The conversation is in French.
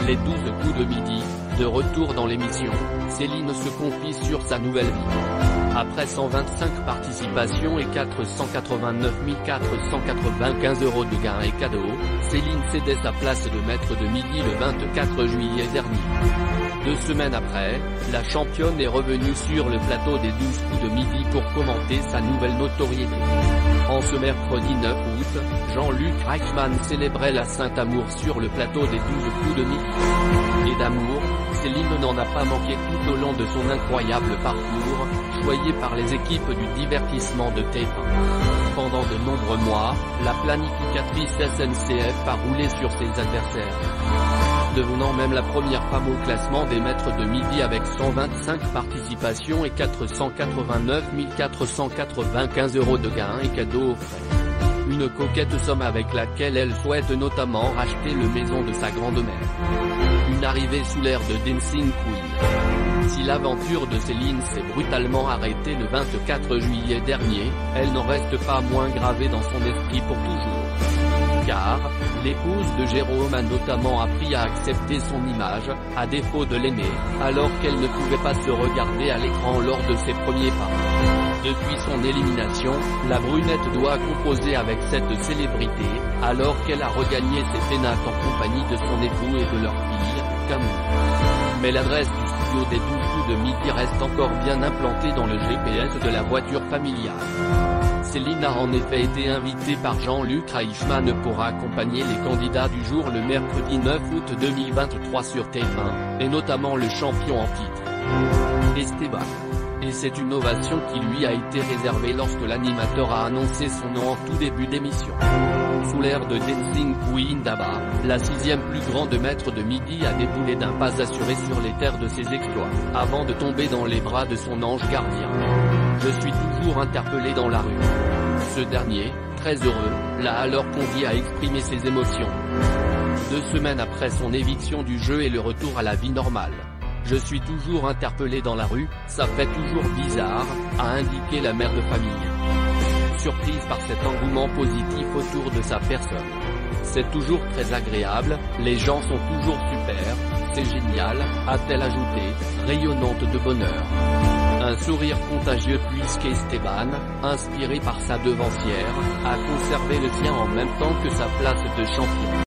Les 12 coups de midi, de retour dans l'émission, Céline se confie sur sa nouvelle vie. Après 125 participations et 489 495 € de gains et cadeaux, Céline cédait sa place de maître de midi le 24 juillet dernier. 2 semaines après, la championne est revenue sur le plateau des 12 coups de midi pour commenter sa nouvelle notoriété. En ce mercredi 9 août, Jean-Luc Reichmann célébrait la Saint-Amour sur le plateau des 12 coups de midi. Et d'amour, Céline n'en a pas manqué tout au long de son incroyable parcours, choyé par les équipes du divertissement de TF1. Pendant de nombreux mois, la planificatrice SNCF a roulé sur ses adversaires, devenant même la première femme au classement des maîtres de midi avec 125 participations et 489 495 € de gains et cadeaux offrés. Une coquette somme avec laquelle elle souhaite notamment racheter le maison de sa grand-mère. Une arrivée sous l'ère de Dancing Queen. Si l'aventure de Céline s'est brutalement arrêtée le 24 juillet dernier, elle n'en reste pas moins gravée dans son esprit pour toujours. Car, l'épouse de Jérôme a notamment appris à accepter son image, à défaut de l'aimer, alors qu'elle ne pouvait pas se regarder à l'écran lors de ses premiers pas. Depuis son élimination, la brunette doit composer avec cette célébrité, alors qu'elle a regagné ses pénates en compagnie de son époux et de leur fille, Camille. Mais l'adresse du studio des 12 coups de midi reste encore bien implantée dans le GPS de la voiture familiale. Céline a en effet été invitée par Jean-Luc Reichmann pour accompagner les candidats du jour le mercredi 9 août 2023 sur TF1, et notamment le champion en titre, Esteban. Et c'est une ovation qui lui a été réservée lorsque l'animateur a annoncé son nom en tout début d'émission. Sous l'ère de Dancing Queen d'Abba, la 6e plus grande maître de midi a déboulé d'un pas assuré sur les terres de ses exploits, avant de tomber dans les bras de son ange gardien. Je suis toujours interpellé dans la rue. Ce dernier, très heureux, l'a alors convié à exprimer ses émotions. 2 semaines après son éviction du jeu et le retour à la vie normale. Je suis toujours interpellé dans la rue, ça fait toujours bizarre, a indiqué la mère de famille. Surprise par cet engouement positif autour de sa personne. C'est toujours très agréable, les gens sont toujours super, c'est génial, a-t-elle ajouté, rayonnante de bonheur. Un sourire contagieux puisqu'Esteban, inspiré par sa devancière, a conservé le sien en même temps que sa place de champion.